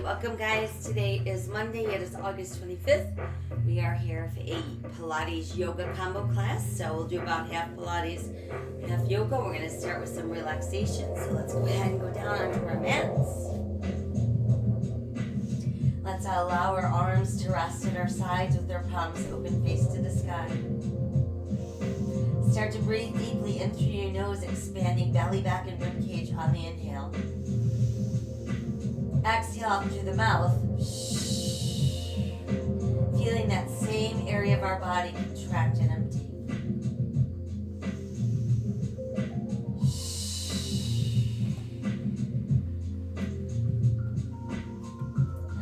Alright, welcome guys. Today is Monday. It is August 25th. We are here for a Pilates yoga combo class. So we'll do about half Pilates, half yoga. We're going to start with some relaxation. So let's go ahead and go down onto our mats. Let's allow our arms to rest at our sides with our palms open, face to the sky. Start to breathe deeply in through your nose, expanding belly, back, and rib cage on the inhale. Exhale out through the mouth. Feeling that same area of our body contract and empty.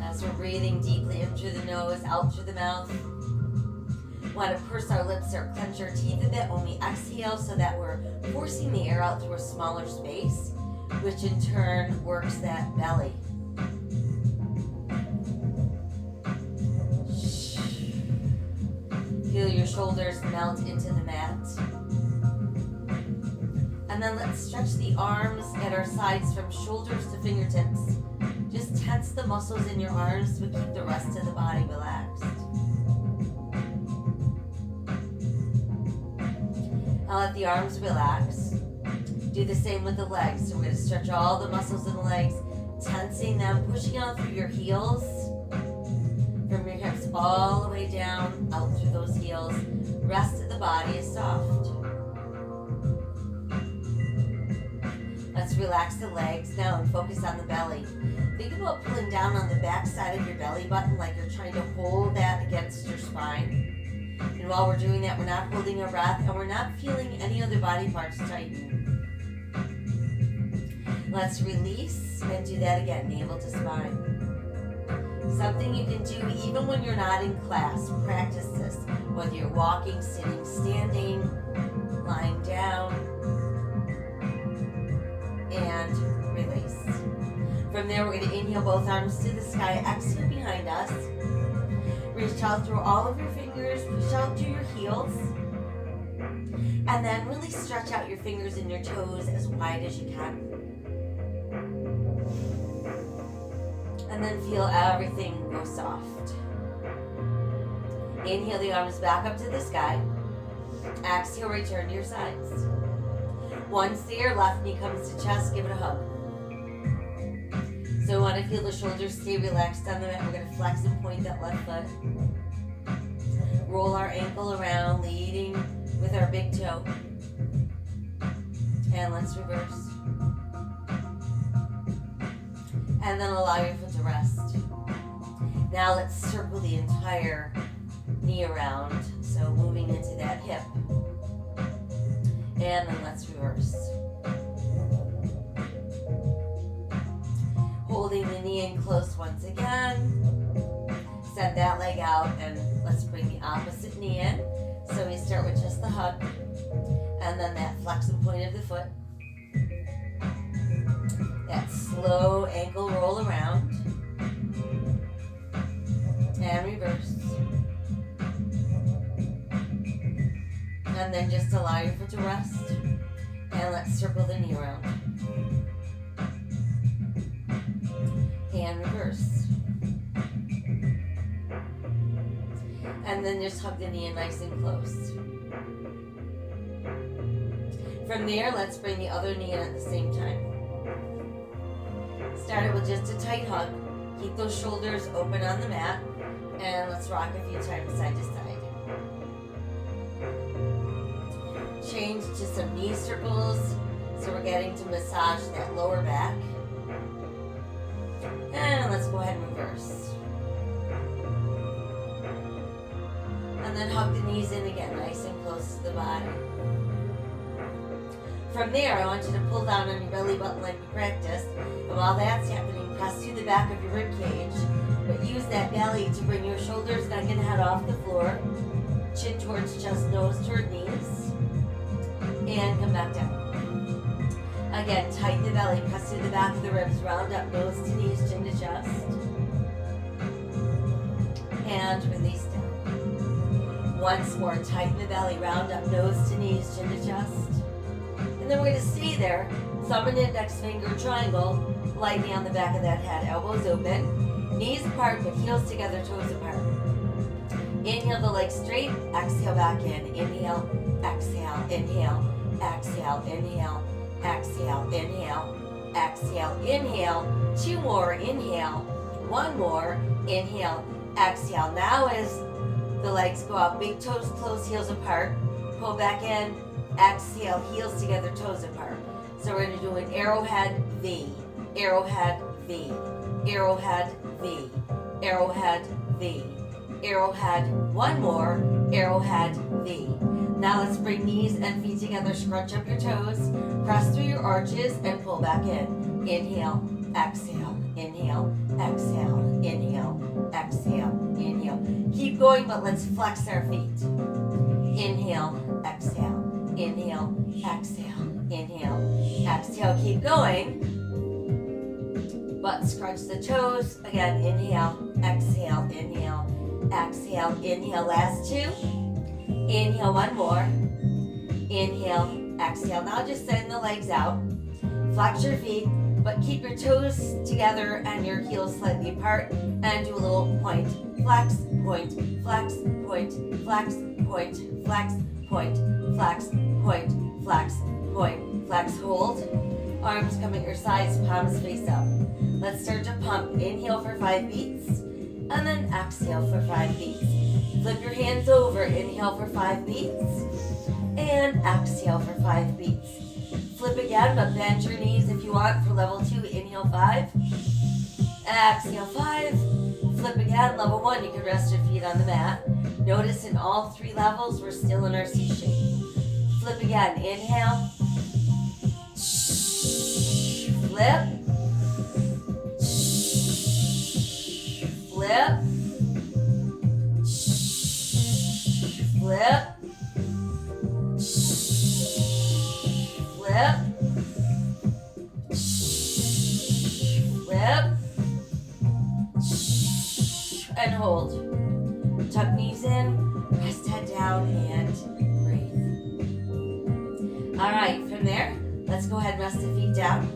As we're breathing deeply in through the nose, out through the mouth. Want to purse our lips or clench our teeth a bit when we exhale so that we're forcing the air out through a smaller space, which in turn works that belly. Feel your shoulders melt into the mat. And then let's stretch the arms at our sides from shoulders to fingertips. Just tense the muscles in your arms, but keep the rest of the body relaxed. Now let the arms relax. Do the same with the legs. So we're going to stretch all the muscles in the legs, tensing them, pushing out through your heels. From your hips all the way down, out through those heels. Rest of the body is soft. Let's relax the legs now and focus on the belly. Think about pulling down on the back side of your belly button like you're trying to hold that against your spine. And while we're doing that, we're not holding our breath and we're not feeling any other body parts tighten. Let's release and do that again, navel to spine. Something you can do even when you're not in class. Practice this, whether you're walking, sitting, standing, lying down, and release. From there, we're going to inhale both arms to the sky, exhale behind us. Reach out through all of your fingers, push out through your heels, and then really stretch out your fingers and your toes as wide as you can. And then feel everything go soft. Inhale the arms back up to the sky. Exhale, return to your sides. Once there, left knee comes to chest, give it a hug. So we want to feel the shoulders stay relaxed on the mat. We're going to flex and point that left foot. Roll our ankle around, leading with our big toe. And let's reverse. And then allow your foot to rest. Now let's circle the entire knee around. So moving into that hip. And then let's reverse. Holding the knee in close once again. Send that leg out and let's bring the opposite knee in. So we start with just the hug. And then that flex and point of the foot. That slow ankle roll around. And reverse. And then just allow your foot to rest. And let's circle the knee around. And reverse. And then just hug the knee in nice and close. From there, let's bring the other knee in at the same time. Started with just a tight hug. Keep those shoulders open on the mat. And let's rock a few times side to side. Change to some knee circles. So we're getting to massage that lower back. And let's go ahead and reverse. And then hug the knees in again, nice and close to the body. From there, I want you to pull down on your belly button like we practiced. And while that's happening, press through the back of your rib cage. But use that belly to bring your shoulders, neck, and head off the floor. Chin towards chest, nose toward knees. And come back down. Again, tighten the belly, press through the back of the ribs, round up, nose to knees, chin to chest. And release down. Once more, tighten the belly, round up, nose to knees, chin to chest. And then we're going to stay there. Thumb and index finger triangle, lightly on the back of that head, elbows open. Knees apart, but heels together, toes apart. Inhale the legs straight, exhale back in. Inhale, exhale, inhale, exhale, inhale, exhale, inhale, exhale, inhale. 2 more, inhale. 1 more, inhale, exhale. Now as the legs go out, big toes close, heels apart. Pull back in, exhale, heels together, toes apart. So we're going to do an arrowhead V, arrowhead V, arrowhead V, arrowhead V, arrowhead. 1 more, arrowhead V. Now let's bring knees and feet together, scrunch up your toes, press through your arches, and pull back in. Inhale, exhale, inhale, exhale, inhale, exhale, inhale. Keep going, but let's flex our feet. Inhale, exhale, inhale, exhale, inhale, exhale. Keep going, but scrunch the toes. Again, inhale, exhale, inhale, exhale, inhale. Last 2. Inhale, 1 more. Inhale, exhale. Now just send the legs out. Flex your feet, but keep your toes together and your heels slightly apart, and do a little point. Flex, point, flex, point, flex, point, flex, point, flex, point, flex, point, flex. Hold. Arms come at your sides, palms face up. Let's start to pump. Inhale for 5 beats, and then exhale for 5 beats. Flip your hands over. Inhale for 5 beats, and exhale for 5 beats. Flip again, but bend your knees if you want for level 2. Inhale 5, exhale 5. Flip again, level 1. You can rest your feet on the mat. Notice in all 3 levels, we're still in our C shape. Flip again. Inhale, flip, flip, flip, flip, flip, and hold. Tuck knees in, rest head down, and breathe. All right, from there, let's go ahead and rest the feet down.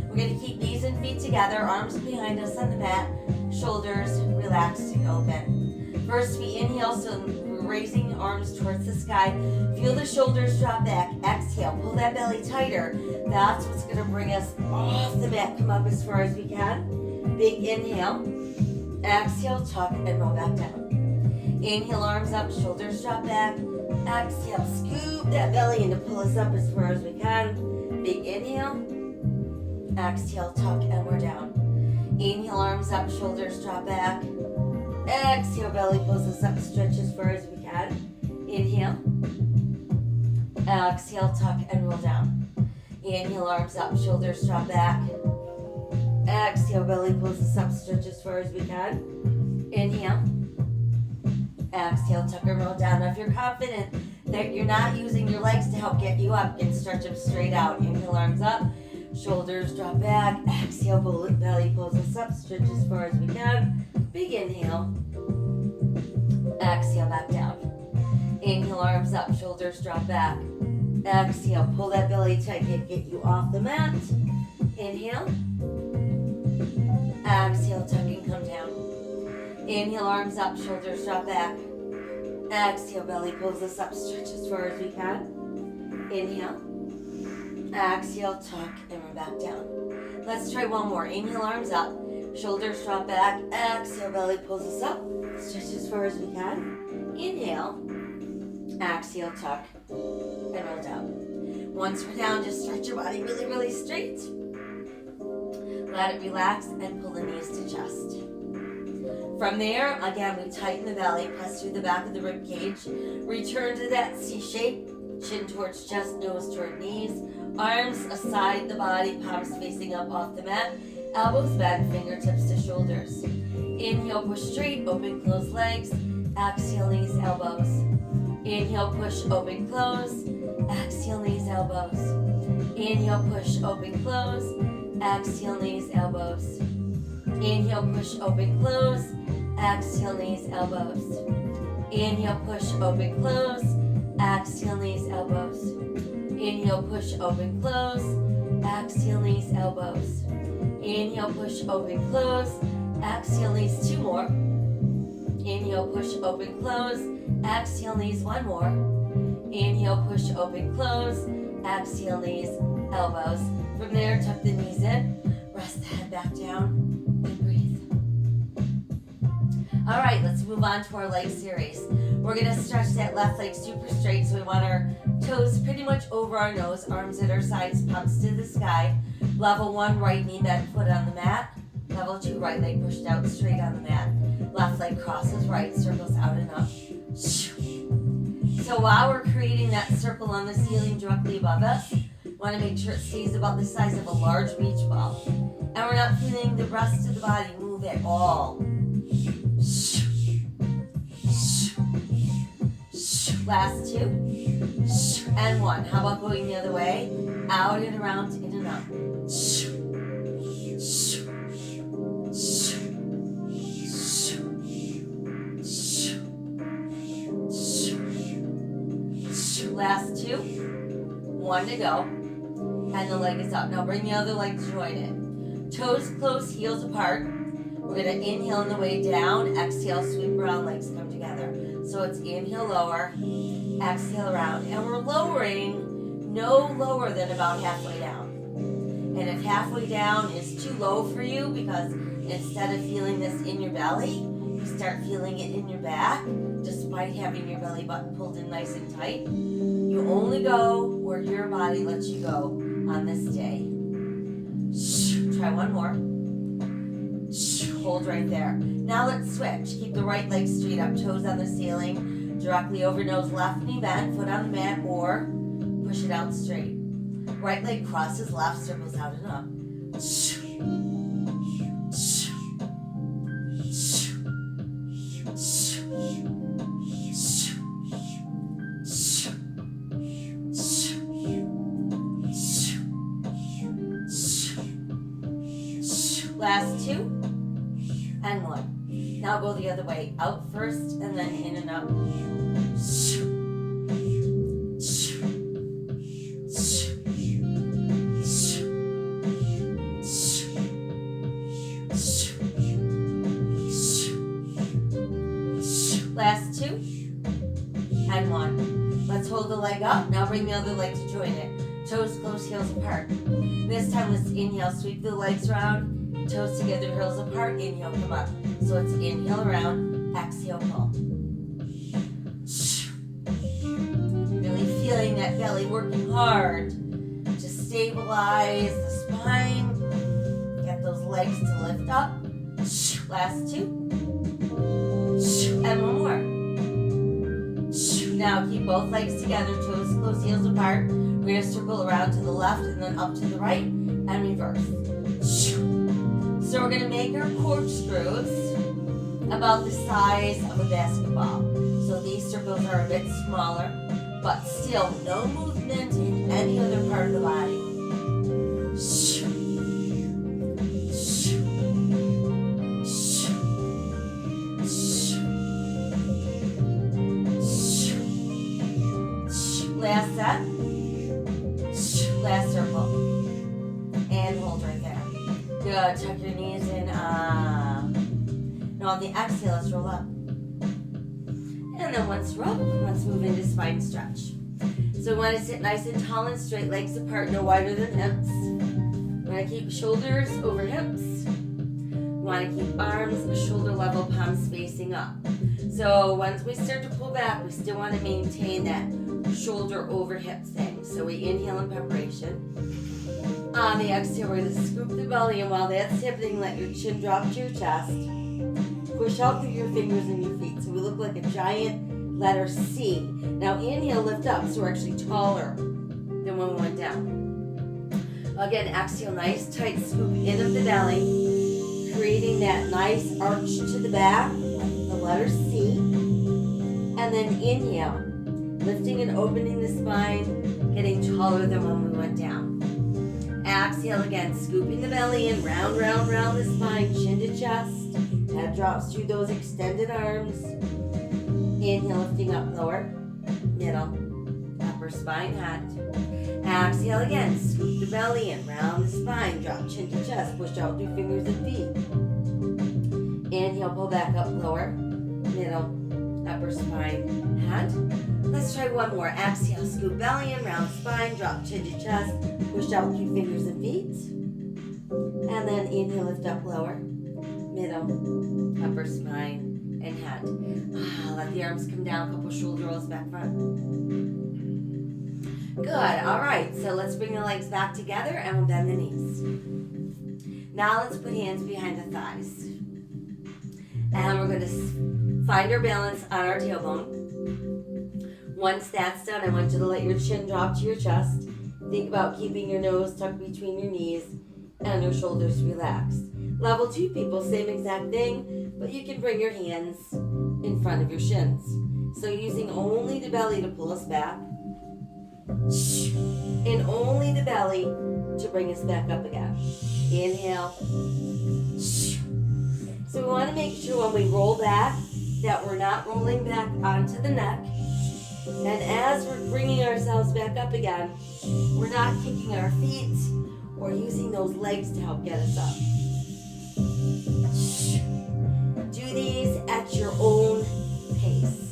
We're going to keep knees and feet together, arms behind us on the mat, shoulders relaxed and open. First, we inhale, so we're raising arms towards the sky. Feel the shoulders drop back. Exhale, pull that belly tighter. That's what's going to bring us off the mat. Come up as far as we can. Big inhale. Exhale, tuck, and roll back down. Inhale, arms up, shoulders drop back. Exhale, scoop that belly in to pull us up as far as we can. Big inhale. Exhale, tuck, and we're down. Inhale, arms up, shoulders drop back. Exhale, belly pulls us up, stretch as far as we can. Inhale. Exhale, tuck, and roll down. Inhale, arms up, shoulders drop back. Exhale, belly pulls us up, stretch as far as we can. Inhale. Exhale, tuck and roll down. Now if you're confident that you're not using your legs to help get you up, and stretch them straight out. Inhale, arms up, shoulders drop back. Exhale, belly pulls us up, stretch as far as we can. Big inhale. Exhale, back down. Inhale, arms up, shoulders drop back. Exhale, pull that belly tight, get you off the mat. Inhale. Exhale, tuck and come down. Inhale, arms up, shoulders drop back. Exhale, belly pulls us up, stretch as far as we can. Inhale. Exhale, tuck, and we're back down. Let's try one more. Inhale, arms up, shoulders drop back. Exhale, belly pulls us up, stretch as far as we can. Inhale. Exhale, tuck, and roll down. Once we're down, just stretch your body really, really straight. Let it relax and pull the knees to chest. From there, again, we tighten the belly, press through the back of the rib cage. Return to that C shape, chin towards chest, nose toward knees. Arms aside the body, palms facing up off the mat. Elbows bent, fingertips to shoulders. Inhale, push straight, open, close legs. Exhale, knees, elbows. Inhale, push, open, close. Exhale, knees, elbows. Inhale, push, open, close. Exhale, knees, elbows. Inhale, push, open, close. Exhale, knees, elbows. Inhale, push, open, close. Exhale, knees, elbows. Inhale, push, open, close. Exhale, knees, elbows. Inhale, push, open, close. Exhale, knees 2 more. Inhale, push, open, close. Exhale, knees 1 more. Inhale, push, open, close. Exhale, knees, elbows. From there, tuck the knees in. Rest the head back down and breathe. All right, let's move on to our leg series. We're gonna stretch that left leg super straight, so we want our toes pretty much over our nose, arms at our sides, palms to the sky. Level 1, right knee bent, foot on the mat. Level 2, right leg pushed out straight on the mat. Left leg crosses right, circles out and up. So while we're creating that circle on the ceiling directly above us, want to make sure it stays about the size of a large beach ball. And we're not feeling the rest of the body move at all. Last 2. And 1. How about going the other way? Out and around, in and out. Last 2. 1 to go. And the leg is up. Now bring the other leg to join it. Toes close, heels apart. We're going to inhale on the way down. Exhale, sweep around, legs come together. So it's inhale, lower. Exhale, around. And we're lowering no lower than about halfway down. And if halfway down is too low for you, because instead of feeling this in your belly, you start feeling it in your back, despite having your belly button pulled in nice and tight, you only go where your body lets you go on this day. Try one more. Hold right there. Now let's switch. Keep the right leg straight up, toes on the ceiling, directly over nose, left knee bent, foot on the mat, or push it out straight. Right leg crosses left, circles out and up. Last 2 and 1. Now go the other way. Out first and then in and up. Last 2 and 1. Let's hold the leg up. Now bring the other leg to join it. Toes close, heels apart. This time let's inhale, sweep the legs around. Toes together, heels apart. Inhale, come up. So it's inhale around, exhale, pull. Really feeling that belly working hard to stabilize the spine. Get those legs to lift up. Last 2. And 1 more. Now keep both legs together, toes close, heels apart. We're going to circle around to the left and then up to the right and reverse. So we're going to make our corkscrews about the size of a basketball. So these circles are a bit smaller, but still no movement in any other part of the body. Last set. Last circle. And hold right there. Good. Tuck your knees in. Now on the exhale, let's roll up. And then once we're up, let's move into spine stretch. So we want to sit nice and tall and straight, legs apart, no wider than hips. We want to keep shoulders over hips. We want to keep arms shoulder level, palms facing up. So once we start to pull back, we still want to maintain that shoulder over hip thing. So we inhale in preparation. On the exhale, we're going to scoop the belly, and while that's happening, let your chin drop to your chest. Push out through your fingers and your feet, so we look like a giant letter C. Now inhale, lift up, so we're actually taller than when we went down. Again, exhale, nice tight scoop in of the belly, creating that nice arch to the back, the letter C. And then inhale, lifting and opening the spine, getting taller than when we went down. Exhale again, scooping the belly in, round, round, round the spine, chin to chest. Head drops through those extended arms. Inhale, lifting up, lower, middle, upper spine, head. Exhale again, scoop the belly in, round the spine, drop chin to chest, push out through fingers and feet. Inhale, pull back up, lower, middle, upper spine, head. Let's try one more. Exhale, scoop belly in, round spine, drop chin to chest, push out through fingers and feet. And then inhale, lift up, lower, middle, upper spine, and head. Let the arms come down, couple shoulder rolls back front. Good, all right, so let's bring the legs back together and we'll bend the knees. Now let's put hands behind the thighs. And we're gonna find our balance on our tailbone. Once that's done, I want you to let your chin drop to your chest. Think about keeping your nose tucked between your knees and your shoulders relaxed. Level 2 people, same exact thing, but you can bring your hands in front of your shins. So using only the belly to pull us back, and only the belly to bring us back up again. Inhale. So we want to make sure when we roll back that we're not rolling back onto the neck. And as we're bringing ourselves back up again, we're not kicking our feet or using those legs to help get us up. Do these at your own pace.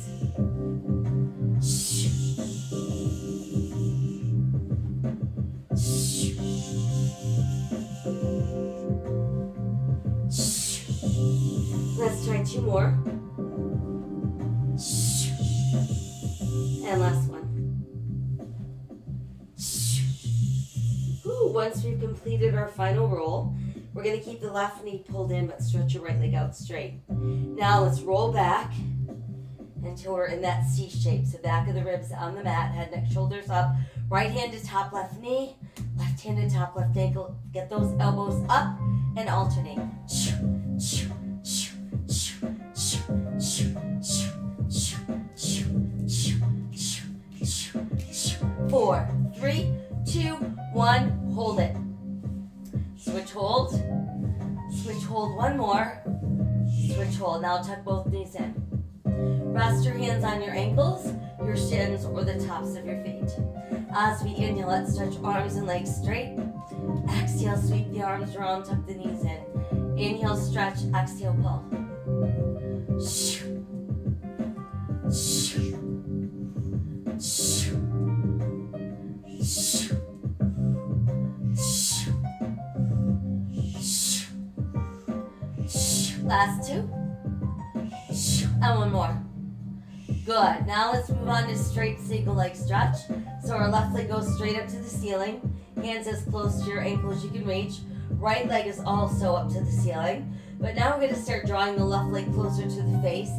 Let's try 2 more. And last one. Once we've completed our final roll, we're going to keep the left knee pulled in but stretch your right leg out straight. Now let's roll back until we're in that C shape. So back of the ribs on the mat, head, neck, shoulders up. Right hand to top left knee, left hand to top left ankle. Get those elbows up and alternate. 4, 3, 2, 1, hold it. Switch hold. Switch hold one more. Switch hold. Now tuck both knees in. Rest your hands on your ankles, your shins, or the tops of your feet. As we inhale, let's stretch arms and legs straight. Exhale, sweep the arms around, tuck the knees in. Inhale, stretch, exhale, pull. Last 2. And one more. Good. Now let's move on to straight single leg stretch. So our left leg goes straight up to the ceiling. Hands as close to your ankle as you can reach. Right leg is also up to the ceiling. But now we're going to start drawing the left leg closer to the face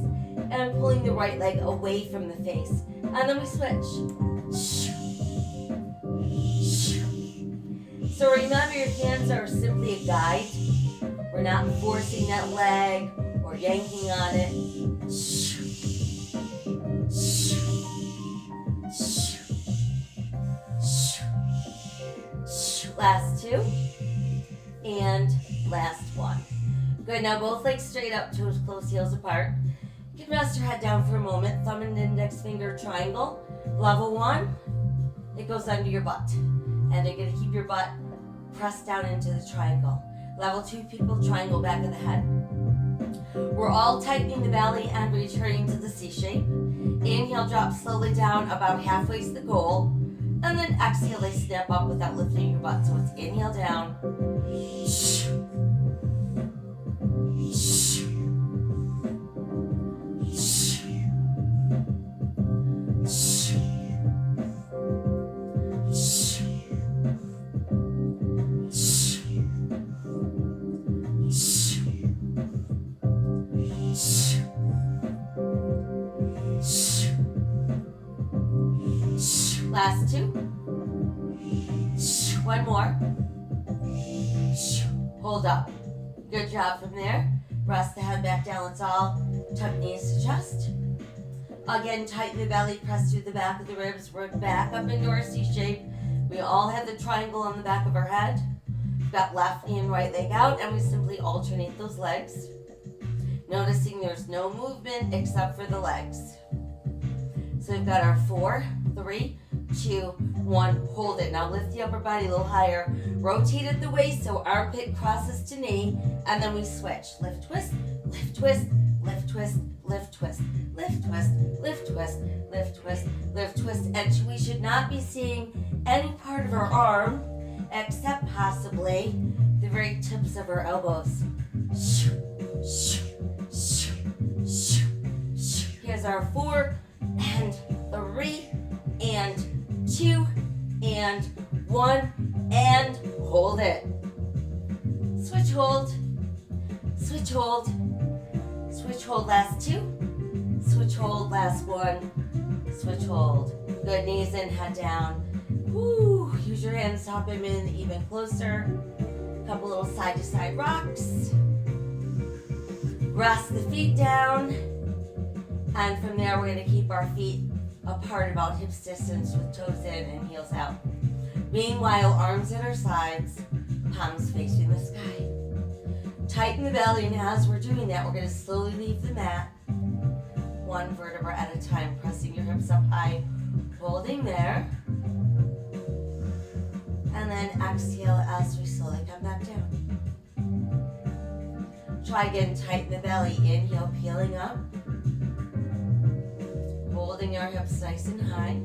and pulling the right leg away from the face. And then we switch. So remember, your hands are simply a guide. We're not forcing that leg or yanking on it. Last 2. And last 1. Good, now both legs straight up, toes close, heels apart. You can rest your head down for a moment. Thumb and index finger triangle. Level 1, it goes under your butt. And you're going to keep your butt pressed down into the triangle. Level 2 people, triangle back of the head. We're all tightening the belly and returning to the C shape. Inhale, drop slowly down about halfway to the goal. And then exhale, they snap up without lifting your butt. So it's inhale down. Last 2. One more. Hold up. Good job from there. Press the head back down. Let's all tuck knees to chest. Again, tighten the belly. Press through the back of the ribs. Work back up into our C shape. We all have the triangle on the back of our head. We've got left knee and right leg out, and we simply alternate those legs. Noticing there's no movement except for the legs. So we've got our 4, 3, 2, 1. Hold it. Now lift the upper body a little higher. Rotate at the waist so armpit crosses to knee. And then we switch. Lift, twist, lift, twist, lift, twist, lift, twist, lift, twist, lift, twist, lift, twist, lift, twist. And we should not be seeing any part of our arm except possibly the very tips of our elbows. Here's our 4 and 3 and 2 and 1 and hold it. Switch hold, switch hold, switch hold last 2, switch hold last 1, switch hold. Good, knees in, head down. Woo, use your hands to hop them in even closer. Couple little side to side rocks. Rest the feet down. And from there, we're going to keep our feet apart about hips distance with toes in and heels out. Meanwhile, arms at our sides, palms facing the sky. Tighten the belly, and as we're doing that, we're going to slowly leave the mat, 1 vertebra at a time, pressing your hips up high, holding there. And then exhale as we slowly come back down. Try again, tighten the belly, inhale, peeling up. Holding our hips nice and high.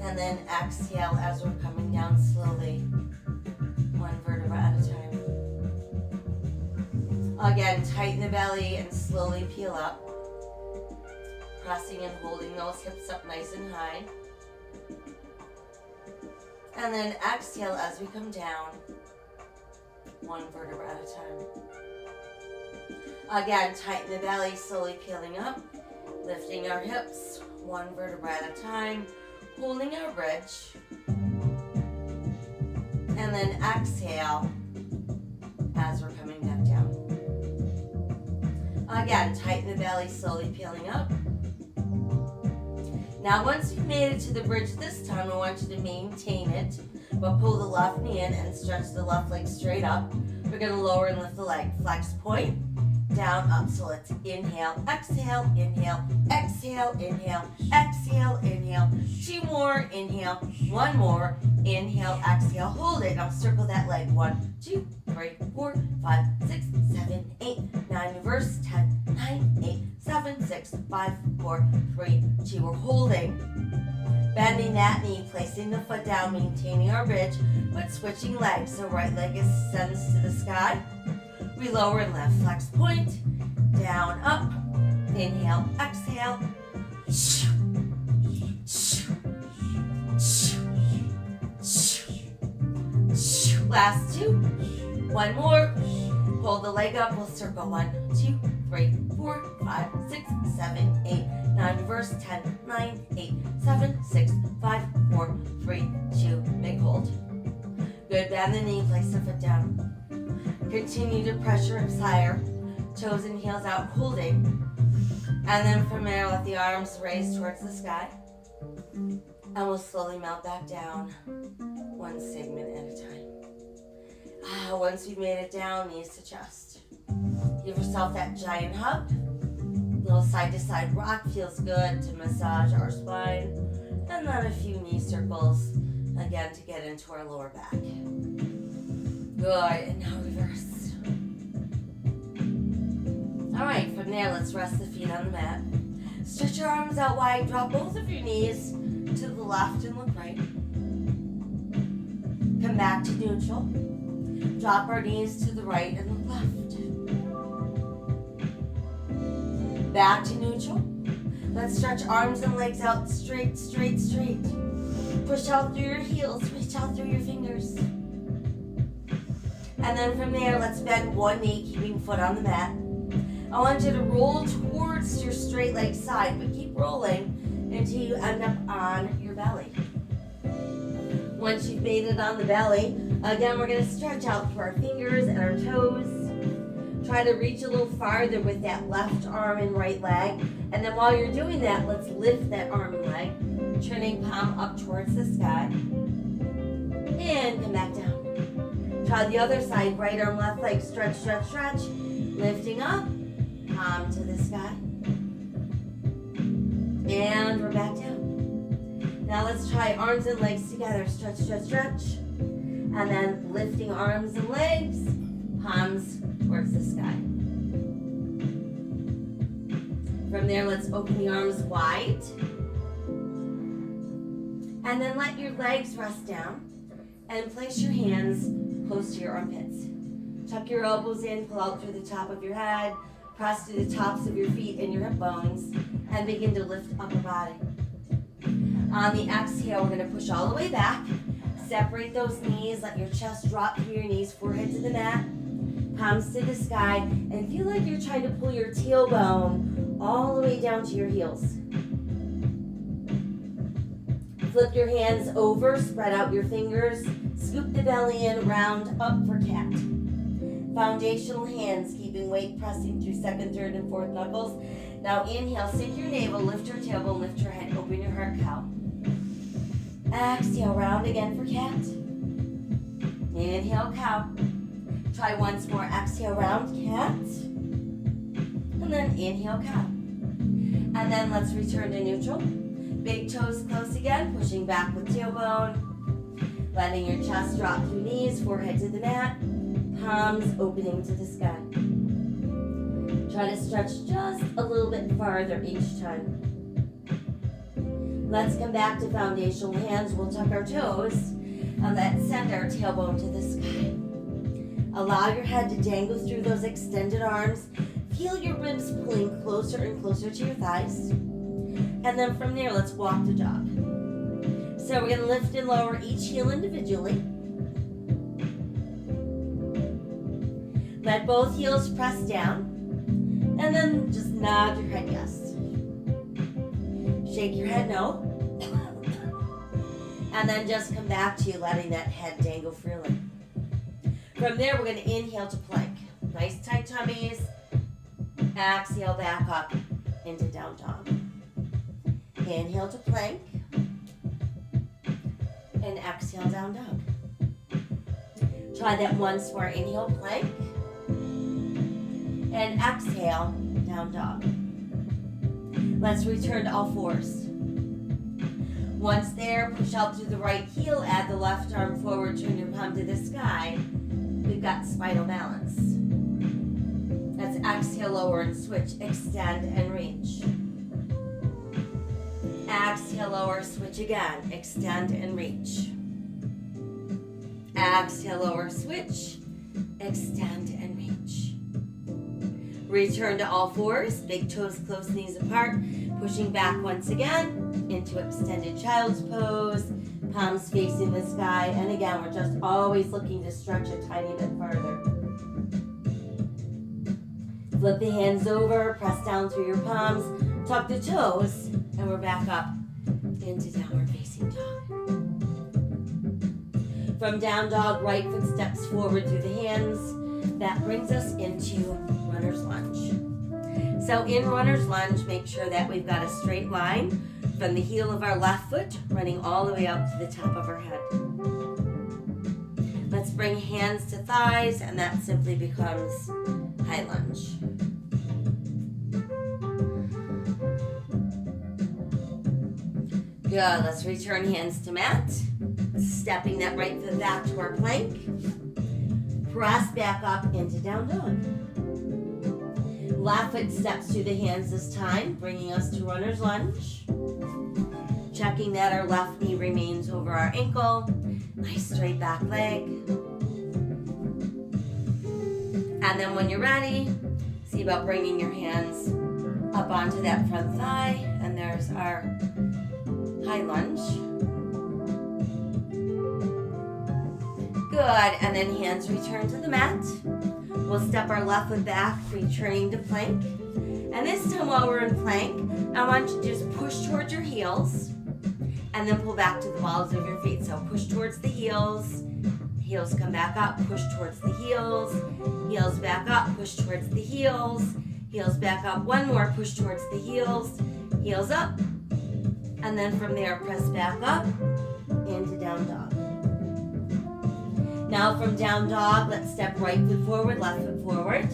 And then exhale as we're coming down slowly, 1 vertebra at a time. Again, tighten the belly and slowly peel up. Pressing and holding those hips up nice and high. And then exhale as we come down, 1 vertebra at a time. Again, tighten the belly, slowly peeling up, lifting our hips, 1 vertebra at a time, holding our bridge. And then exhale as we're coming back down. Again, tighten the belly, slowly peeling up. Now, once you've made it to the bridge this time, I want you to maintain it, but pull the left knee in and stretch the left leg straight up. We're going to lower and lift the leg. Flex, point, down, up. So let's inhale, exhale, inhale, exhale, inhale, exhale, inhale. 2 more, inhale, 1 more, inhale, exhale, hold it. Now circle that leg. 1, 2, 3, 4, 5, 6, 7, 8, 9, reverse, 10, 9, 8, 7, 6, 5, 4, 3, 2. We're holding. Bending that knee, placing the foot down, maintaining our bridge, but switching legs. So right leg ascends to the sky. We lower and lift. Flex, point, down, up. Inhale, exhale. Last 2. 1 more. Pull the leg up. We'll circle. 1, 2, 3, 4, 5, 6, 7, 8, 9. Reverse. 10, 9, 8, 7, 6, 5, 4, 3, 2. Big hold. Good. Bend the knee. Place the foot down. Continue to pressure hips higher. Toes and heels out. Holding. And then from there, let the arms raise towards the sky. And we'll slowly melt back down, 1 segment at a time. Once you've made it down, knees to chest. Give yourself that giant hug. Little side to side rock feels good to massage our spine. And then a few knee circles, again, to get into our lower back. Good, and now reverse. All right, from there, let's rest the feet on the mat. Stretch your arms out wide, drop both of your knees to the left and look right. Come back to neutral. Drop our knees to the right and look left. Back to neutral. Let's stretch arms and legs out straight, straight, straight. Push out through your heels, reach out through your fingers. And then from there, let's bend 1 knee, keeping foot on the mat. I want you to roll towards your straight leg side, but keep rolling until you end up on your belly. Once you've made it on the belly, again, we're going to stretch out through our fingers and our toes. Try to reach a little farther with that left arm and right leg. And then while you're doing that, let's lift that arm and leg, turning palm up towards the sky. And come back down. Try the other side, right arm, left leg, stretch, stretch, stretch. Lifting up, palm to the sky. And we're back down. Now let's try arms and legs together. Stretch, stretch, stretch. And then lifting arms and legs, palms towards the sky. From there, let's open the arms wide. And then let your legs rest down and place your hands close to your armpits. Tuck your elbows in, pull out through the top of your head, press through the tops of your feet and your hip bones, and begin to lift upper body. On the exhale, we're going to push all the way back. Separate those knees, let your chest drop through your knees, forehead to the mat, palms to the sky, and feel like you're trying to pull your tailbone all the way down to your heels. Flip your hands over, spread out your fingers, scoop the belly in, round up for cat. Foundational hands, keeping weight pressing through second, third, and fourth knuckles. Now inhale, sink your navel, lift your tailbone, lift your head, open your heart, cow. Exhale, round again for cat. Inhale, cow. Try once more, exhale, round, cat. And then inhale, cow. And then let's return to neutral. Big toes close again, pushing back with tailbone. Letting your chest drop through knees, forehead to the mat. Palms opening to the sky. Try to stretch just a little bit farther each time. Let's come back to foundational hands. We'll tuck our toes and let's send our tailbone to the sky. Allow your head to dangle through those extended arms. Feel your ribs pulling closer and closer to your thighs. And then from there, let's walk the dog. So we're going to lift and lower each heel individually. Let both heels press down. And then just nod your head yes. Shake your head no. And then just come back to letting that head dangle freely. From there, we're going to inhale to plank. Nice tight tummies. Exhale back up into down dog. Inhale to plank. And exhale down dog. Try that once more. Inhale, plank. And exhale, down dog. Let's return to all fours. Once there, push out through the right heel, add the left arm forward, turn your palm to the sky. We've got spinal balance. Let's exhale, lower and switch, extend and reach. Exhale, lower, switch again, extend and reach. Exhale, lower, switch, extend and reach. Return to all fours, big toes close, knees apart, pushing back once again into extended child's pose, palms facing the sky, and again, we're just always looking to stretch a tiny bit farther. Flip the hands over, press down through your palms, tuck the toes, and we're back up into downward facing dog. From down dog, right foot steps forward through the hands. That brings us into runner's lunge. So in runner's lunge, make sure that we've got a straight line from the heel of our left foot running all the way up to the top of our head. Let's bring hands to thighs, and that simply becomes high lunge. Good, let's return hands to mat. Stepping that right foot back to our plank. Press back up into down dog. Left foot steps to the hands this time, bringing us to runner's lunge. Checking that our left knee remains over our ankle. Nice straight back leg. And then when you're ready, see about bringing your hands up onto that front thigh. And there's our high lunge. Good, and then hands return to the mat. We'll step our left foot back, returning to plank. And this time while we're in plank, I want you to just push towards your heels and then pull back to the balls of your feet. So push towards the heels, heels come back up, push towards the heels, heels back up, push towards the heels, heels back up, one more, push towards the heels, heels up, and then from there press back up into down dog. Now from down dog, let's step right foot forward, left foot forward.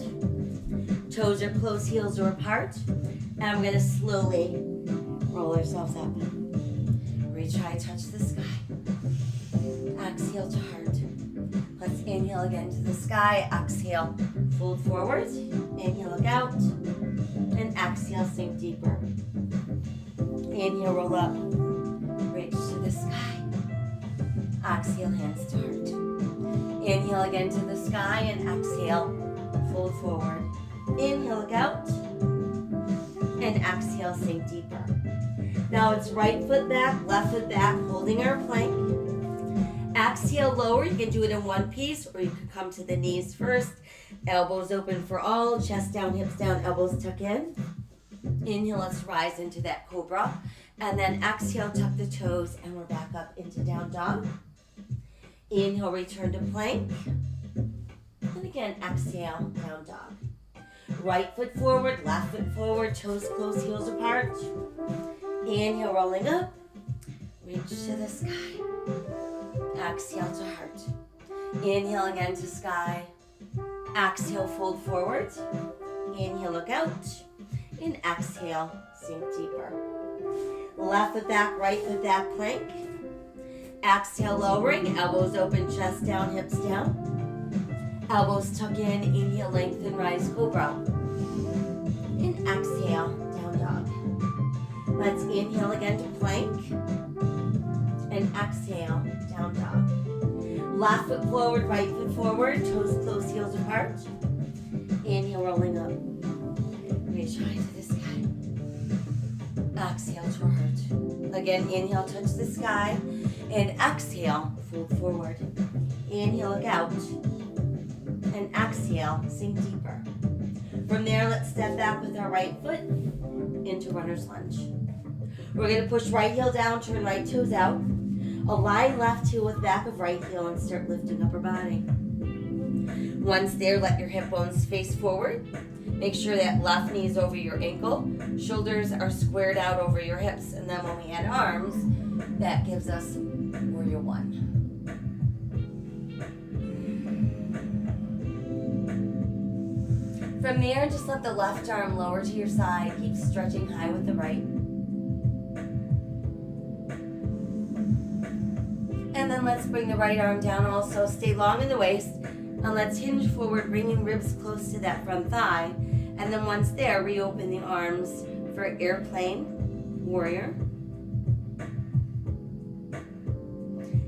Toes are close, heels are apart. And we're going to slowly Roll ourselves up. Reach high, touch the sky. Exhale to heart. Let's inhale again to the sky. Exhale, fold forward. Inhale, look out. And exhale, sink deeper. Inhale, roll up. Reach to the sky. Exhale, hands to heart. Inhale again to the sky and exhale, fold forward. Inhale, look out. And exhale, sink deeper. Now it's right foot back, left foot back, holding our plank. Exhale, lower. You can do it in one piece, or you can come to the knees first. Elbows open for all, chest down, hips down, elbows tuck in. Inhale, let's rise into that cobra. And then exhale, tuck the toes, and we're back up into down dog. Inhale, return to plank. And again, exhale, down dog. Right foot forward, left foot forward, toes close, heels apart. Inhale, rolling up. Reach to the sky. Exhale to heart. Inhale again to sky. Exhale, fold forward. Inhale, look out. And exhale, sink deeper. Left foot back, right foot back, plank. Exhale, lowering, elbows open, chest down, hips down. Elbows tuck in, inhale, lengthen, rise, cobra. And exhale, down dog. Let's inhale again to plank. And exhale, down dog. Left foot forward, right foot forward, toes close, heels apart. Inhale, rolling up. Reach high to the sky. Exhale to heart. Again, inhale, touch the sky. And exhale, fold forward. Inhale, look out. And exhale, sink deeper. From there, let's step back with our right foot into runner's lunge. We're going to push right heel down, turn right toes out. Align left heel with back of right heel and start lifting upper body. Once there, let your hip bones face forward. Make sure that left knee is over your ankle. Shoulders are squared out over your hips. And then when we add arms, that gives us warrior one. From there, just let the left arm lower to your side. Keep stretching high with the right. And then let's bring the right arm down also. Stay long in the waist. And let's hinge forward, bringing ribs close to that front thigh. And then once there, reopen the arms for airplane, warrior.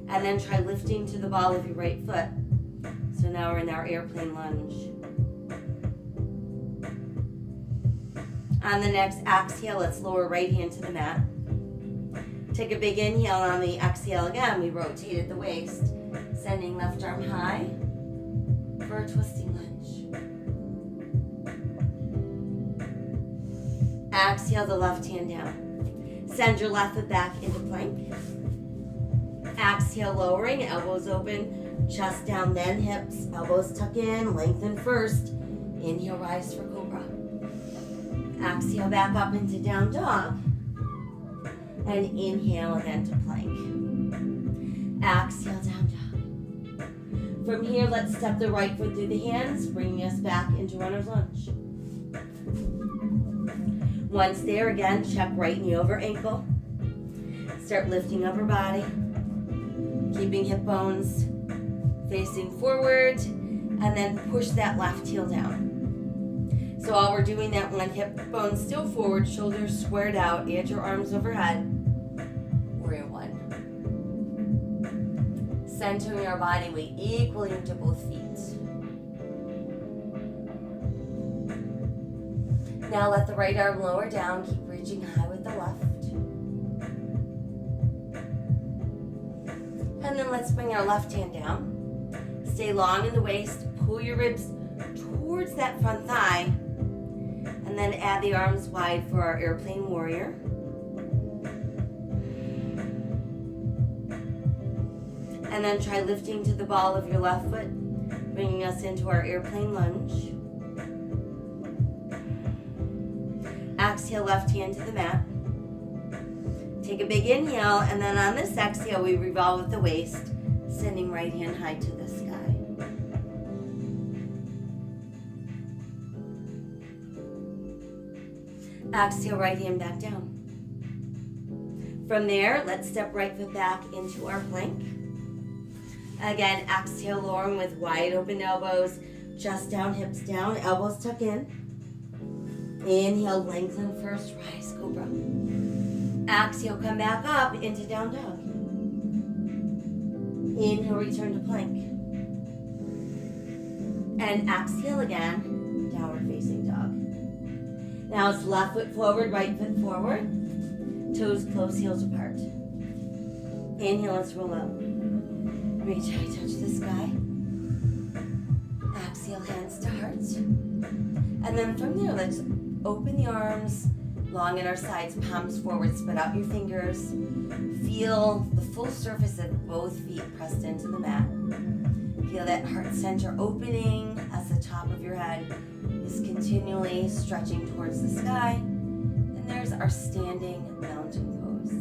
And then try lifting to the ball of your right foot. So now we're in our airplane lunge. On the next exhale, let's lower right hand to the mat. Take a big inhale. On the exhale again, we rotate at the waist, sending left arm high for a twisting lunge. Exhale the left hand down. Send your left foot back into plank. Exhale, lowering, elbows open, chest down, then hips, elbows tuck in, lengthen first. Inhale, rise for cobra. Exhale, back up into down dog. And inhale again to plank. Exhale, down dog. From here, let's step the right foot through the hands, bringing us back into runner's lunge. Once there, again, check right knee over ankle. Start lifting upper body. Keeping hip bones facing forward, and then push that left heel down. So while we're doing that, one hip bone still forward, shoulders squared out, add your arms overhead. Warrior one. Centering our body weight equally into both feet. Now let the right arm lower down, keep reaching high with the left. And then let's bring our left hand down. Stay long in the waist, pull your ribs towards that front thigh, and then add the arms wide for our airplane warrior. And then try lifting to the ball of your left foot, bringing us into our airplane lunge. Exhale, left hand to the mat. Take a big inhale, and then on this exhale, we revolve with the waist, sending right hand high to the sky. Exhale, right hand back down. From there, let's step right foot back into our plank. Again, exhale, lowering with wide open elbows, chest down, hips down, elbows tuck in. Inhale, lengthen first, rise, cobra. Exhale, come back up into down dog. Inhale, return to plank. And exhale again, downward facing dog. Now it's left foot forward, right foot forward. Toes close, heels apart. Inhale, let's roll out. Reach high, touch the sky. Exhale, hands to hearts. And then from there, let's open the arms, long at our sides, palms forward, spread out your fingers. Feel the full surface of both feet pressed into the mat. Feel that heart center opening as the top of your head is continually stretching towards the sky. And there's our standing mountain pose.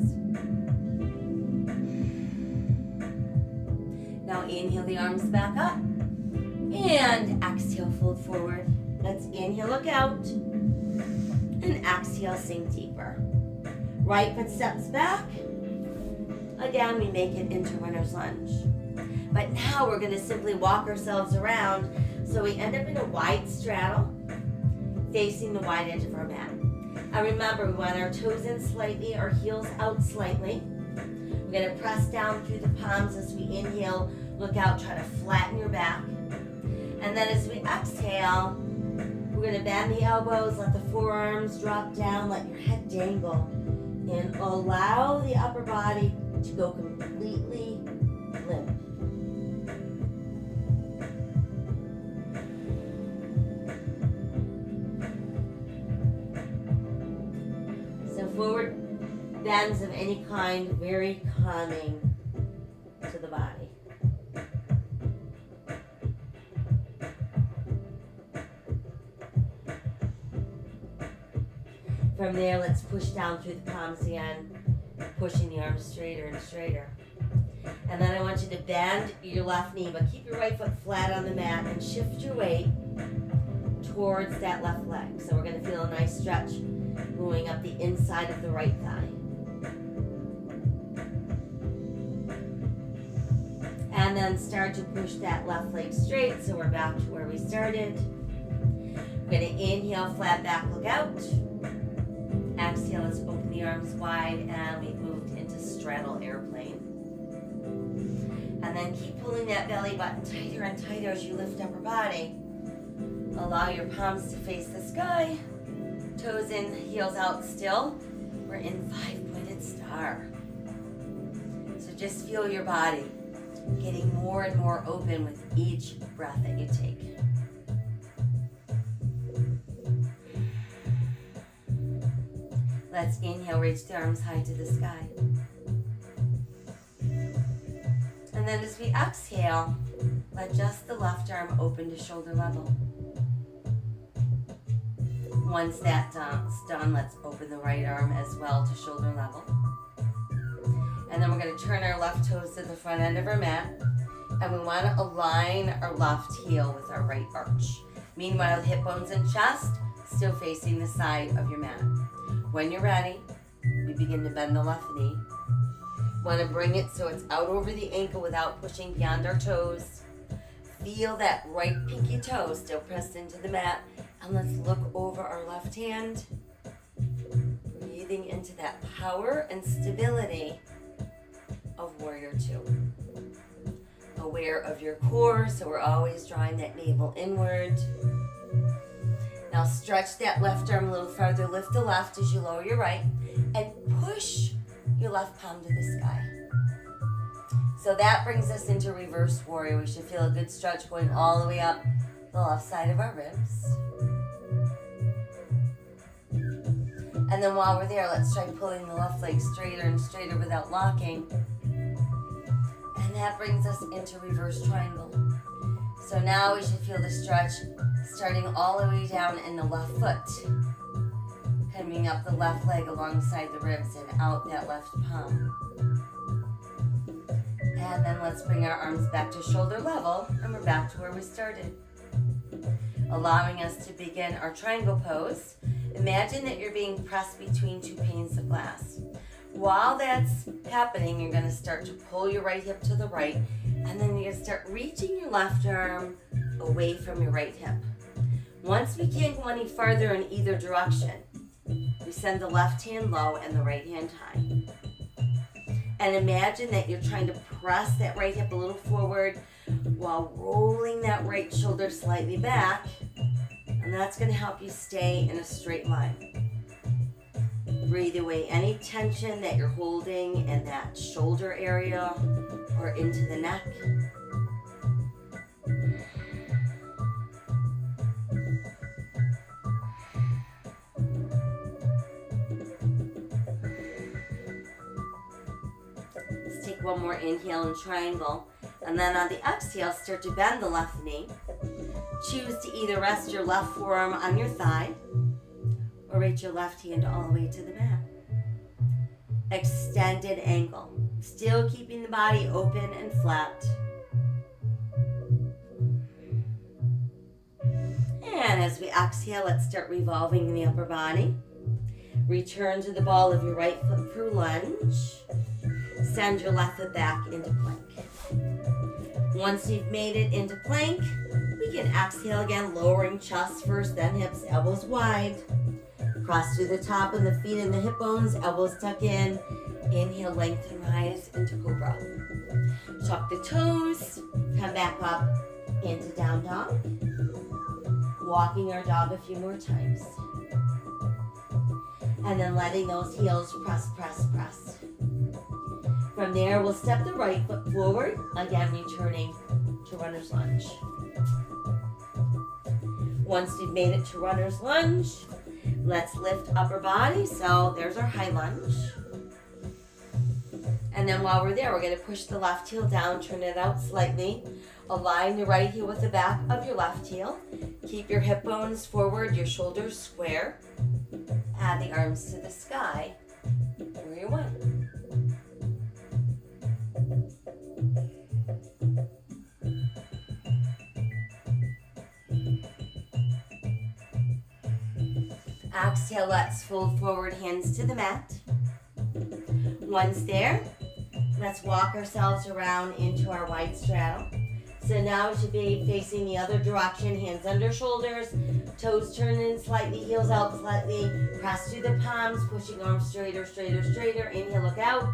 Now inhale the arms back up. And exhale, fold forward. Let's inhale, look out. And exhale, sink deeper. Right foot steps back. Again, we make it into runner's lunge. But now we're going to simply walk ourselves around so we end up in a wide straddle facing the wide edge of our mat. And remember, we want our toes in slightly, our heels out slightly. We're going to press down through the palms as we inhale. Look out, try to flatten your back. And then as we exhale, we're going to bend the elbows, let the forearms drop down, let your head dangle. And allow the upper body to go completely limp. So forward bends of any kind, very calming to the body. From there, let's push down through the palms again, pushing the arms straighter and straighter. And then I want you to bend your left knee, but keep your right foot flat on the mat and shift your weight towards that left leg. So we're going to feel a nice stretch going up the inside of the right thigh. And then start to push that left leg straight, so we're back to where we started. We're going to inhale, flat back, look out. Exhale, let's open the arms wide, and we've moved into straddle airplane. And then keep pulling that belly button tighter and tighter as you lift upper body. Allow your palms to face the sky. Toes in, heels out still. We're in five-pointed star. So just feel your body getting more and more open with each breath that you take. Let's inhale, reach the arms high to the sky. And then as we exhale, let just the left arm open to shoulder level. Once that's done, let's open the right arm as well to shoulder level. And then we're going to turn our left toes to the front end of our mat. And we want to align our left heel with our right arch. Meanwhile, hip bones and chest still facing the side of your mat. When you're ready, we begin to bend the left knee. Want to bring it so it's out over the ankle without pushing beyond our toes. Feel that right pinky toe still pressed into the mat. And let's look over our left hand. Breathing into that power and stability of Warrior Two. Aware of your core, so we're always drawing that navel inward. Now stretch that left arm a little farther. Lift the left as you lower your right. And push your left palm to the sky. So that brings us into reverse warrior. We should feel a good stretch going all the way up the left side of our ribs. And then while we're there, let's try pulling the left leg straighter and straighter without locking. And that brings us into reverse triangle. So now we should feel the stretch starting all the way down in the left foot. Coming up the left leg alongside the ribs and out that left palm. And then let's bring our arms back to shoulder level, and we're back to where we started. Allowing us to begin our triangle pose. Imagine that you're being pressed between two panes of glass. While that's happening, you're going to start to pull your right hip to the right, and then you're going to start reaching your left arm away from your right hip. Once we can't go any farther in either direction, we send the left hand low and the right hand high. And imagine that you're trying to press that right hip a little forward while rolling that right shoulder slightly back, and that's going to help you stay in a straight line. Breathe away any tension that you're holding in that shoulder area or into the neck. Let's take one more inhale and triangle. And then on the exhale, start to bend the left knee. Choose to either rest your left forearm on your thigh or reach your left hand all the way to the mat. Extended angle. Still keeping the body open and flat. And as we exhale, let's start revolving the upper body. Return to the ball of your right foot through lunge. Send your left foot back into plank. Once you've made it into plank, we can exhale again, lowering chest first, then hips, elbows wide. Cross through the top of the feet and the hip bones, elbows tuck in. Inhale, lengthen, rise into cobra. Tuck the toes, come back up into down dog. Walking our dog a few more times. And then letting those heels press, press, press. From there, we'll step the right foot forward, again returning to runner's lunge. Once you've made it to runner's lunge, let's lift upper body. So there's our high lunge. And then while we're there, we're going to push the left heel down, turn it out slightly. Align the right heel with the back of your left heel. Keep your hip bones forward, your shoulders square. Add the arms to the sky where you want. Exhale, let's fold forward, hands to the mat. Once there, let's walk ourselves around into our wide straddle. So now we should be facing the other direction, hands under shoulders, toes turn in slightly, heels out slightly, press through the palms, pushing arms straighter, straighter, straighter. Inhale, look out.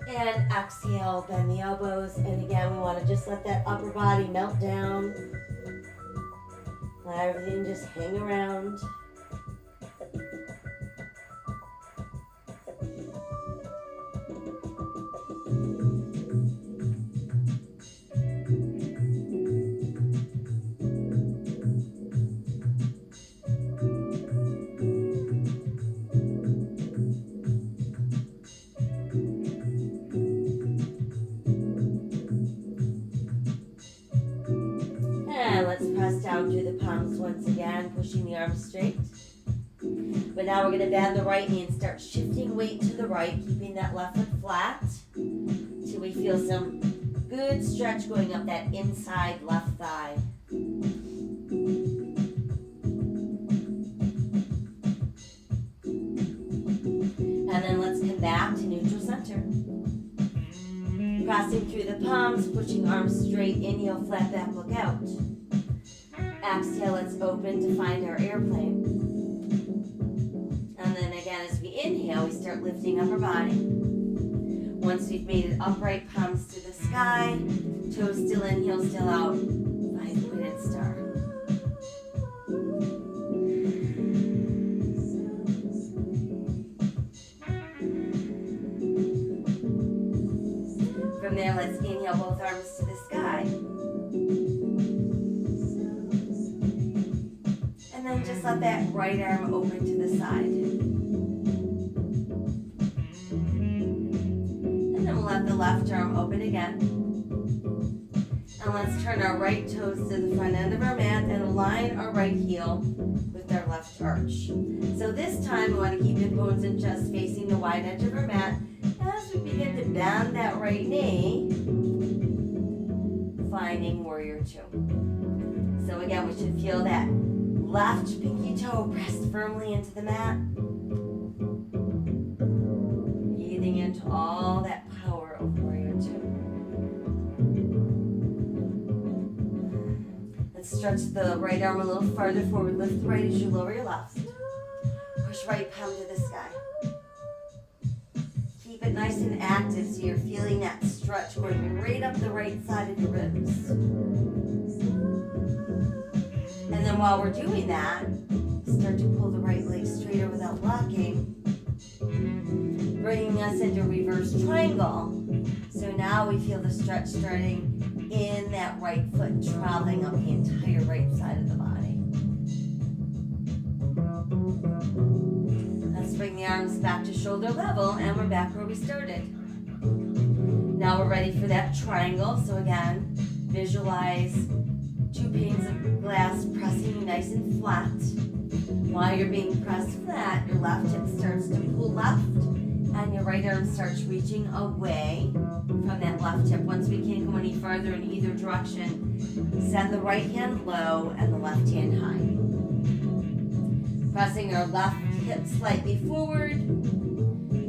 And exhale, bend the elbows. And again, we want to just let that upper body melt down. Let everything just hang around. Down through the palms once again, pushing the arms straight. But now we're going to bend the right knee and start shifting weight to the right, keeping that left foot flat till we feel some good stretch going up that inside left thigh. And then let's come back to neutral center. Crossing through the palms, pushing arms straight, inhale, flat back, look out. Exhale, let's open to find our airplane. And then again, as we inhale, we start lifting up our body. Once we've made it upright, palms to the sky, toes still in, heels still out. Five-pointed star. From there, let's inhale both arms to the sky. And then just let that right arm open to the side. And then we'll let the left arm open again. And let's turn our right toes to the front end of our mat and align our right heel with our left arch. So this time we want to keep hip bones and chest facing the wide edge of our mat as we begin to bend that right knee, finding warrior two. So again, we should feel that left pinky toe pressed firmly into the mat. all that power of warrior two. Let's stretch the right arm a little farther forward. Lift the right as you lower your left. Push right palm to the sky. Keep it nice and active so you're feeling that stretch going right up the right side of your ribs. And then while we're doing that, start to pull the right leg straighter without blocking, bringing us into reverse triangle. So now we feel the stretch starting in that right foot, traveling up the entire right side of the body. Let's bring the arms back to shoulder level, and we're back where we started. Now we're ready for that triangle. So again, visualize 2 panes of glass pressing you nice and flat. While you're being pressed flat, your left hip starts to pull left, and your right arm starts reaching away from that left hip. Once we can't go any farther in either direction, send the right hand low and the left hand high. Pressing our left hip slightly forward,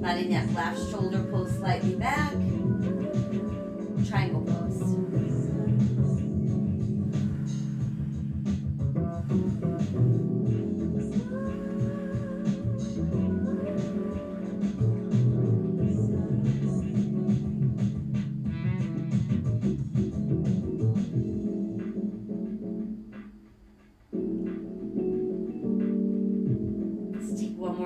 letting that left shoulder pull slightly back. Triangle pose.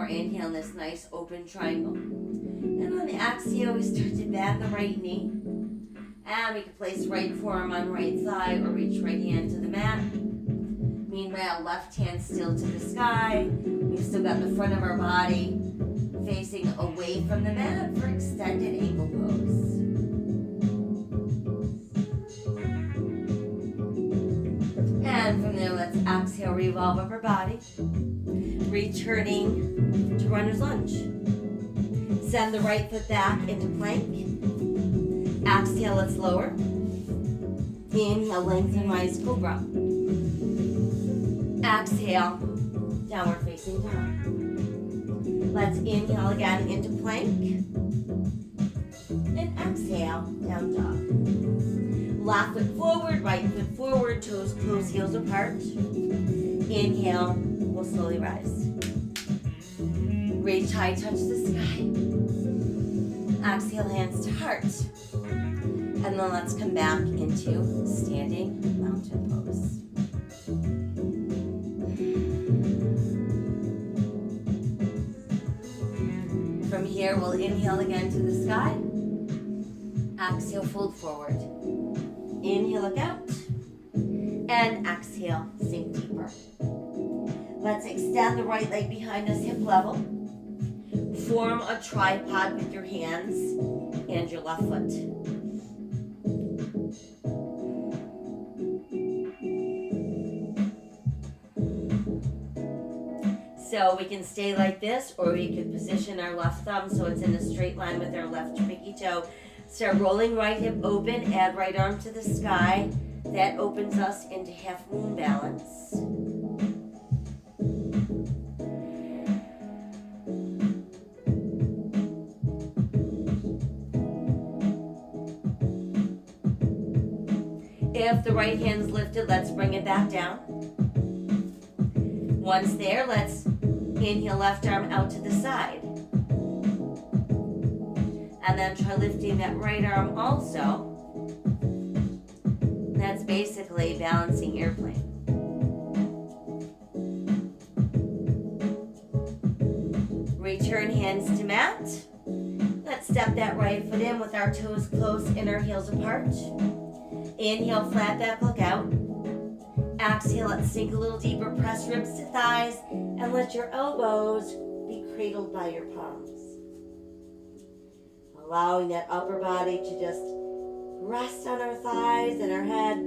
Inhale in this nice open triangle. And on the exhale, we start to bend the right knee. And we can place right forearm on right thigh or reach right hand to the mat. Meanwhile, left hand still to the sky. We've still got the front of our body facing away from the mat for extended ankle pose. And from there, let's exhale, revolve up our body. Returning to runner's lunge. Send the right foot back into plank. Exhale, let's lower. Inhale, lengthen, rise, cobra. Exhale, downward facing dog. Let's inhale again into plank. And exhale, down dog. Left foot forward, right foot forward, toes close, heels apart. Inhale, we'll slowly rise. Reach high, touch the sky. Exhale, hands to heart. And then let's come back into standing mountain pose. From here, we'll inhale again to the sky. Exhale, fold forward. Inhale, look out. And exhale, sink deeper. Let's extend the right leg behind us, hip level. Form a tripod with your hands and your left foot. So we can stay like this, or we could position our left thumb so it's in a straight line with our left pinky toe. Start rolling right hip open, add right arm to the sky. That opens us into half moon balance. If the right hand's lifted, let's bring it back down. Once there, let's inhale left arm out to the side. And then try lifting that right arm also. That's basically balancing airplane. Return hands to mat. Let's step that right foot in with our toes close and our heels apart. Inhale, flat back, look out. Exhale, let's sink a little deeper, press ribs to thighs, and let your elbows be cradled by your palms. Allowing that upper body to just rest on our thighs, and our head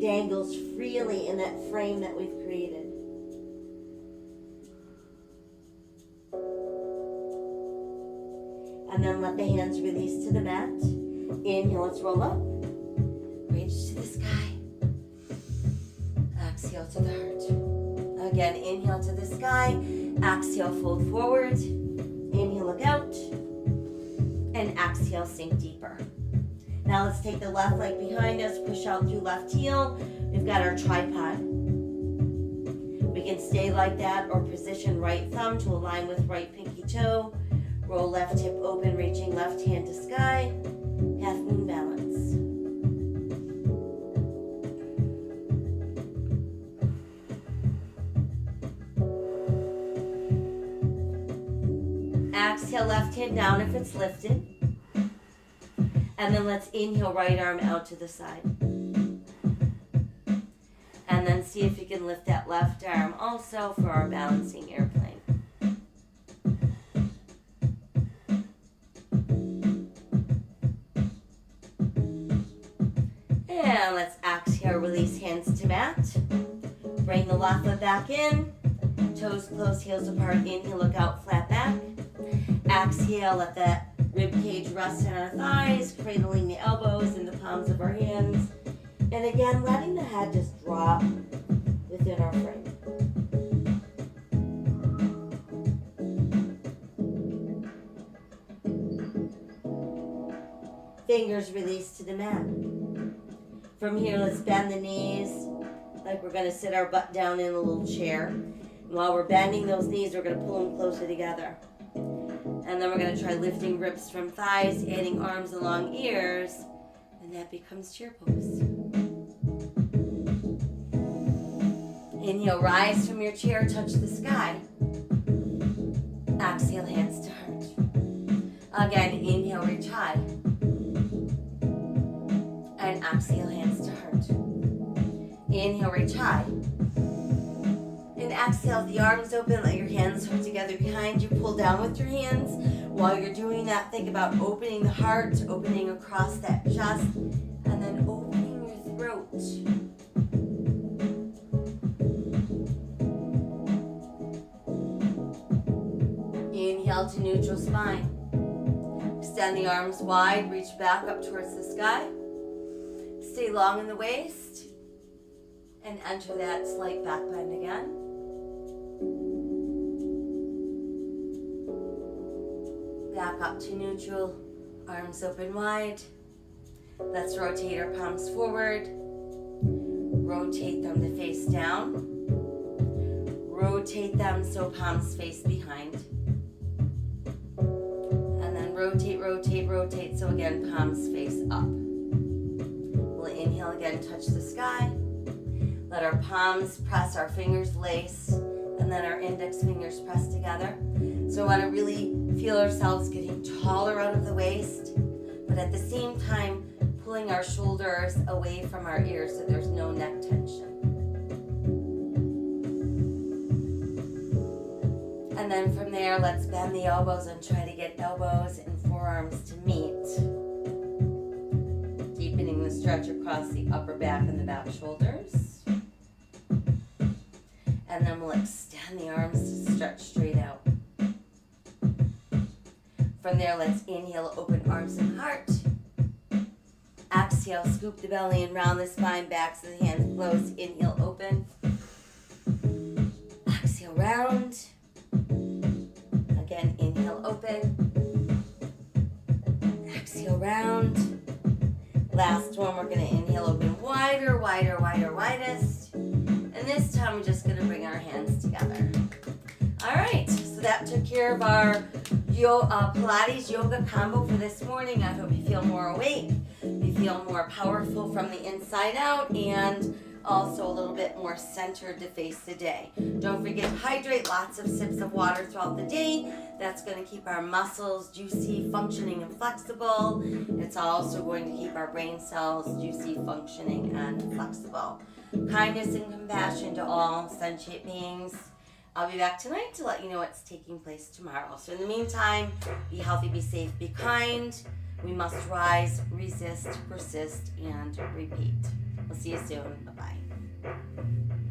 dangles freely in that frame that we've created. And then let the hands release to the mat. Inhale, let's roll up. Reach to the sky. Exhale to the heart. Again, inhale to the sky. Exhale, fold forward. Inhale, look out. And exhale, sink deeper. Now let's take the left leg behind us, push out through left heel. We've got our tripod. We can stay like that or position right thumb to align with right pinky toe. Roll left hip open, reaching left hand to sky. Half moon balance. Exhale, left hand down if it's lifted. And then let's inhale, right arm out to the side. And then see if you can lift that left arm also for our balancing airplane. And let's exhale, release hands to mat. Bring the left foot back in. Toes close, heels apart. Inhale, look out, flat back. Exhale, let that rib cage rest on our thighs, cradling the elbows in the palms of our hands. And again, letting the head just drop within our frame. Fingers release to the mat. From here, let's bend the knees like we're going to sit our butt down in a little chair. And while we're bending those knees, we're going to pull them closer together. And then we're going to try lifting ribs from thighs, adding arms along ears, and that becomes chair pose. Inhale, rise from your chair, touch the sky. Exhale, hands to heart. Again, inhale, reach high. And exhale, hands to heart. Inhale, reach high. And exhale, the arms open, let your hands hook together behind you, pull down with your hands. While you're doing that, think about opening the heart, opening across that chest, and then opening your throat. Inhale to neutral spine. Extend the arms wide, reach back up towards the sky. Stay long in the waist, and enter that slight back bend again. Back up to neutral, arms open wide. Let's rotate our palms forward. Rotate them to face down. Rotate them so palms face behind. And then rotate, rotate, rotate. So again, palms face up. We'll inhale again, touch the sky. Let our palms press, our fingers lace, and then our index fingers press together. So we want to really feel ourselves getting taller out of the waist, but at the same time, pulling our shoulders away from our ears so there's no neck tension. And then from there, let's bend the elbows and try to get elbows and forearms to meet. Deepening the stretch across the upper back and the back shoulders. And then we'll extend the arms to stretch straight out. From there, let's inhale, open arms and heart. Exhale, scoop the belly and round the spine, backs of the hands closed. Inhale, open. Exhale, round. Again, inhale, open. Exhale, round. Last one, we're going to inhale, open wider, wider, wider, widest. And this time, we're just going to bring our hands together. All right, so that took care of our Pilates yoga combo for this morning. I hope you feel more awake, you feel more powerful from the inside out, and also a little bit more centered to face the day. Don't forget to hydrate, lots of sips of water throughout the day. That's going to keep our muscles juicy, functioning, and flexible. It's also going to keep our brain cells juicy, functioning, and flexible. Kindness and compassion to all sentient beings. I'll be back tonight to let you know what's taking place tomorrow. So in the meantime, be healthy, be safe, be kind. We must rise, resist, persist, and repeat. We'll see you soon. Bye-bye.